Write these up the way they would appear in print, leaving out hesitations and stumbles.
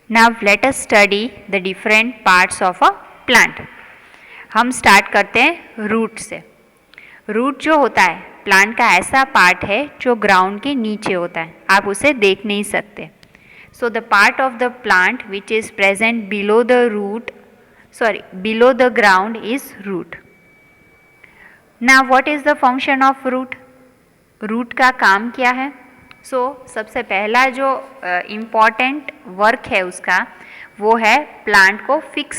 Now let us study the different parts of a plant. हम start करते हैं root से. रूट जो होता है प्लांट का ऐसा पार्ट है जो ग्राउंड के नीचे होता है, आप उसे देख नहीं सकते. So the part of the plant which is present below the ground is root. Now what is the function of root? Root का काम क्या है? सबसे पहला जो इम्पॉर्टेंट वर्क है उसका वो है प्लांट को फिक्स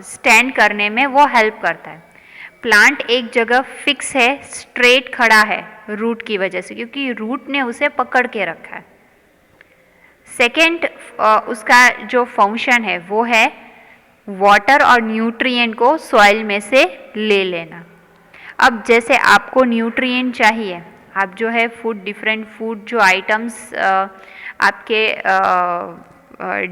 स्टैंड करने में वो हेल्प करता है. प्लांट एक जगह फिक्स है, स्ट्रेट खड़ा है रूट की वजह से, क्योंकि रूट ने उसे पकड़ के रखा है. सेकेंड उसका जो फंक्शन है वो है वाटर और न्यूट्रिएंट को सॉइल में से ले लेना. अब जैसे आपको न्यूट्रिएंट चाहिए, आप जो है डिफरेंट फूड जो आइटम्स आपके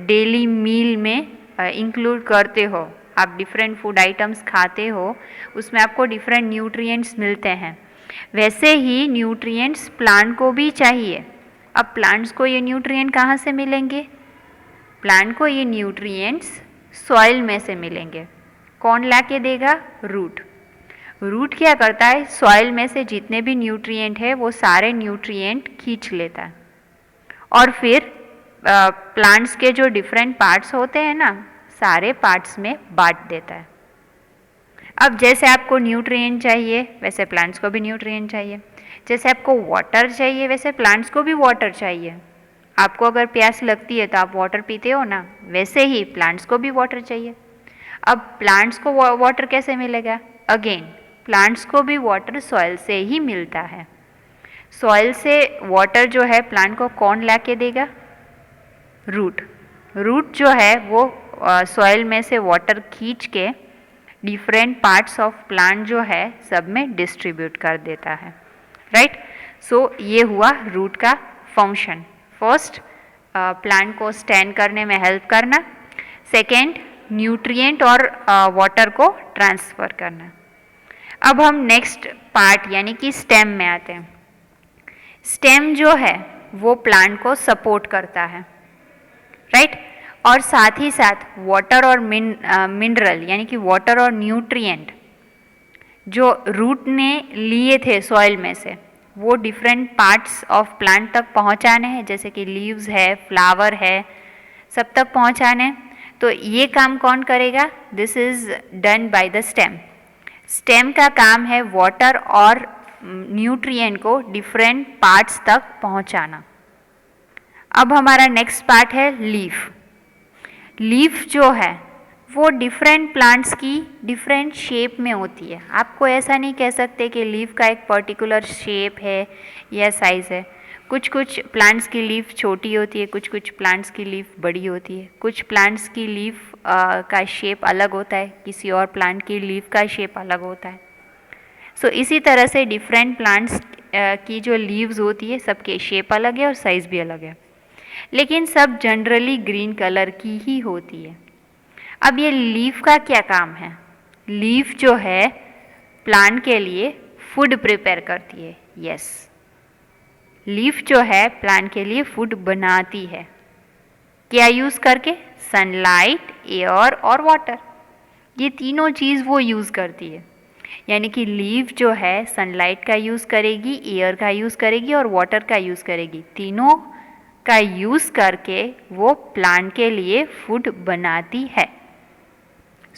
डेली मील में इंक्लूड करते हो, आप डिफरेंट फूड आइटम्स खाते हो, उसमें आपको डिफरेंट न्यूट्रिएंट्स मिलते हैं. वैसे ही न्यूट्रिएंट्स प्लांट को भी चाहिए. अब प्लांट्स को ये न्यूट्रिएंट कहाँ से मिलेंगे? प्लांट को ये न्यूट्रिएंट्स सॉइल में से मिलेंगे. कौन ला के देगा? रूट. रूट क्या करता है? सॉइल में से जितने भी न्यूट्रिएंट है वो सारे न्यूट्रिएंट खींच लेता है और फिर प्लांट्स के जो डिफरेंट पार्ट्स होते हैं ना, सारे पार्ट्स में बांट देता है. अब जैसे आपको न्यूट्रिएंट चाहिए वैसे प्लांट्स को भी न्यूट्रिएंट चाहिए. जैसे आपको वाटर चाहिए वैसे प्लांट्स को भी वाटर चाहिए. आपको अगर प्यास लगती है तो आप वाटर पीते हो ना, वैसे ही प्लांट्स को भी वाटर चाहिए. अब प्लांट्स को वाटर कैसे मिलेगा? अगेन प्लांट्स को भी वाटर सॉइल से ही मिलता है. सॉइल से वाटर जो है प्लांट को कौन ला के देगा? रूट. रूट जो है वो सॉइल में से वाटर खींच के डिफरेंट पार्ट्स ऑफ प्लांट जो है सब में डिस्ट्रीब्यूट कर देता है. राइट. ये हुआ रूट का फंक्शन. फर्स्ट, प्लांट को स्टैंड करने में हेल्प करना. सेकेंड, न्यूट्रिएंट और वाटर को ट्रांसफ़र करना. अब हम नेक्स्ट पार्ट यानी कि स्टेम में आते हैं. स्टेम जो है वो प्लांट को सपोर्ट करता है. राइट. और साथ ही साथ वाटर और मिनरल यानी कि वाटर और न्यूट्रिएंट जो रूट ने लिए थे सॉइल में से वो डिफरेंट पार्ट्स ऑफ प्लांट तक पहुंचाने हैं. जैसे कि लीव्स है, फ्लावर है, सब तक पहुंचाने. तो ये काम कौन करेगा? This is done by the stem. Stem का काम है वाटर और न्यूट्रिएंट को डिफरेंट पार्ट्स तक पहुंचाना. अब हमारा नेक्स्ट पार्ट है लीफ. लीफ जो है वो डिफरेंट प्लांट्स की डिफरेंट शेप में होती है. आपको ऐसा नहीं कह सकते कि लीफ का एक पर्टिकुलर शेप है या साइज़ है. कुछ प्लांट्स की लीफ छोटी होती है, कुछ प्लांट्स की लीफ बड़ी होती है. कुछ प्लांट्स की लीफ का शेप अलग होता है, किसी और प्लांट की लीफ का शेप अलग होता है. इसी तरह से डिफरेंट प्लांट्स की जो लीव्स होती है सबके शेप अलग है और साइज़ भी अलग है, लेकिन सब जनरली ग्रीन कलर की ही होती है. अब ये लीफ का क्या काम है? लीफ जो है प्लांट के लिए फूड प्रिपेयर करती है. यस, लीफ जो है प्लांट के लिए फूड बनाती है. क्या यूज़ करके? सनलाइट, एयर और वाटर. ये तीनों चीज़ वो यूज़ करती है. यानी कि लीफ जो है सनलाइट का यूज़ करेगी, एयर का यूज़ करेगी और वाटर का यूज़ करेगी. तीनों का यूज़ करके वो प्लांट के लिए फूड बनाती है.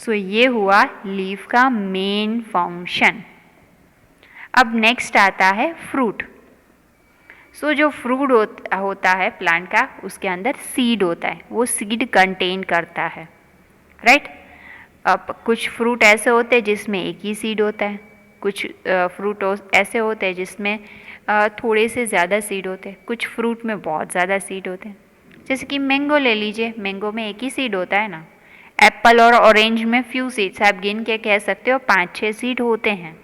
ये हुआ लीफ का मेन फंक्शन. अब नेक्स्ट आता है फ्रूट. जो फ्रूट होता है प्लांट का, उसके अंदर सीड होता है, वो सीड कंटेन करता है. राइट. अब कुछ फ्रूट ऐसे होते हैं जिसमें एक ही सीड होता है. कुछ फ्रूट ऐसे होते हैं जिसमें थोड़े से ज़्यादा सीड होते हैं. कुछ फ्रूट में बहुत ज़्यादा सीड होते हैं. जैसे कि मैंगो ले लीजिए, मैंगो में एक ही सीड होता है ना. एप्पल और ऑरेंज में फ्यू सीड्स, आप गिन के कह सकते हो 5-6 सीड होते हैं.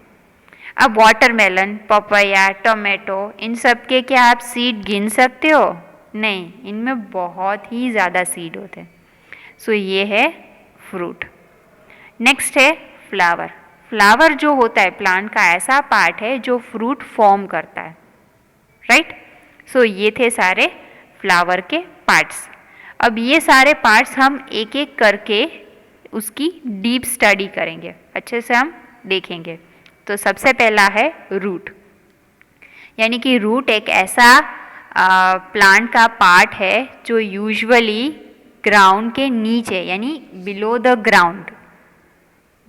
अब वाटरमेलन, पपाया, टोमेटो, इन सब के क्या आप सीड गिन सकते हो? नहीं, इनमें बहुत ही ज़्यादा सीड होते हैं. ये है फ्रूट. नेक्स्ट है फ्लावर. फ्लावर जो होता है प्लांट का ऐसा पार्ट है जो फ्रूट फॉर्म करता है. राइट. ये थे सारे फ्लावर के पार्ट्स. अब ये सारे पार्ट्स हम एक एक करके उसकी डीप स्टडी करेंगे, अच्छे से हम देखेंगे। तो सबसे पहला है रूट, यानी कि रूट एक ऐसा प्लांट का पार्ट है जो यूजुअली ग्राउंड के नीचे यानी बिलो द ग्राउंड,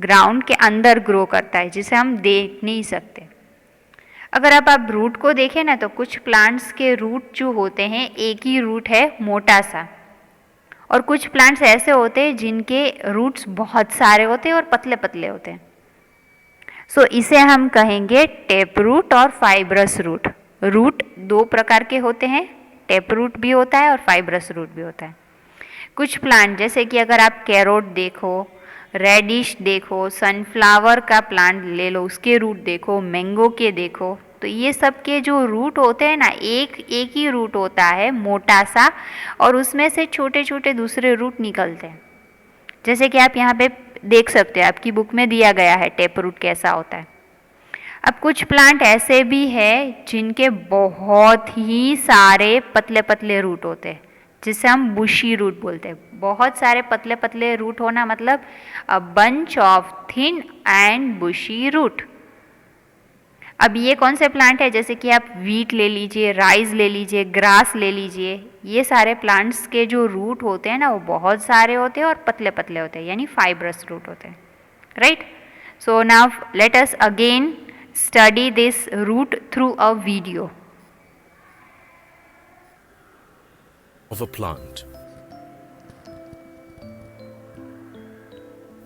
ग्राउंड के अंदर ग्रो करता है, जिसे हम देख नहीं सकते। अगर आप रूट को देखें ना, तो कुछ प्लांट्स के रूट जो होते हैं एक ही रूट है मोटा सा, और कुछ प्लांट्स ऐसे होते हैं जिनके रूट्स बहुत सारे होते हैं और पतले पतले होते हैं। सो इसे हम कहेंगे टेप रूट और फाइब्रस रूट। रूट दो प्रकार के होते हैं, टेप रूट भी होता है और फाइब्रस रूट भी होता है। कुछ प्लांट जैसे कि अगर आप कैरोट देखो, रेडिश देखो, सनफ्लावर का प्लांट ले लो, उसके रूट देखो, मैंगो के देखो, तो ये सब के जो रूट होते हैं ना, एक ही रूट होता है मोटा सा, और उसमें से छोटे छोटे दूसरे रूट निकलते हैं। जैसे कि आप यहाँ पे देख सकते हैं, आपकी बुक में दिया गया है टेप रूट कैसा होता है। अब कुछ प्लांट ऐसे भी हैं जिनके बहुत ही सारे पतले पतले रूट होते हैं, जिसे हम बुशी रूट बोलते हैं। बहुत सारे पतले पतले रूट होना मतलब a bunch of thin and bushy root. अब ये कौन से प्लांट है, जैसे कि आप वीट ले लीजिए, राइस ले लीजिए, ग्रास ले लीजिए, ये सारे प्लांट्स के जो रूट होते हैं ना, वो बहुत सारे होते हैं और पतले पतले होते हैं, यानी फाइब्रस रूट होते हैं, right. So now let us again study this root through a video of a plant.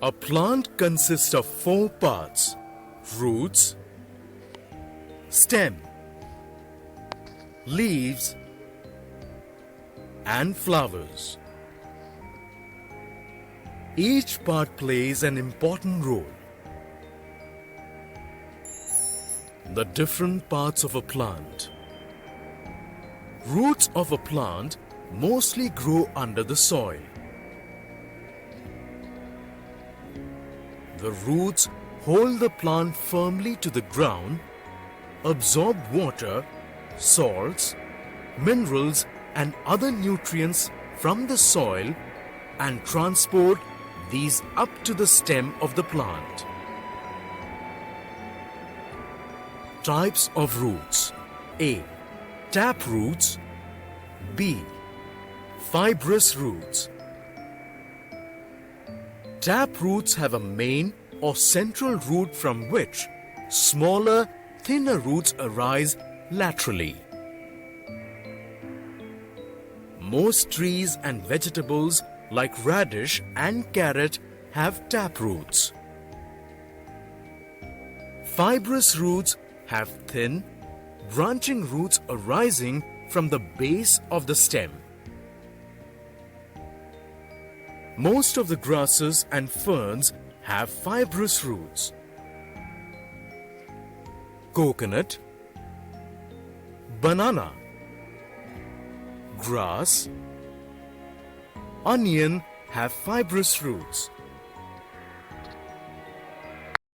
A plant consists of 4 parts: roots, stem, leaves, and flowers. Each part plays an important role. The different parts of a plant. Roots of a plant mostly grow under the soil. The roots hold the plant firmly to the ground, absorb water, salts, minerals and other nutrients from the soil, and transport these up to the stem of the plant. Types of roots: A. Tap roots. B. Fibrous roots. Tap roots have a main or central root from which smaller, thinner roots arise laterally. Most trees and vegetables like radish and carrot have tap roots. Fibrous roots have thin, branching roots arising from the base of the stem. Most of the grasses and ferns have fibrous roots. Coconut, banana, grass, onion have fibrous roots.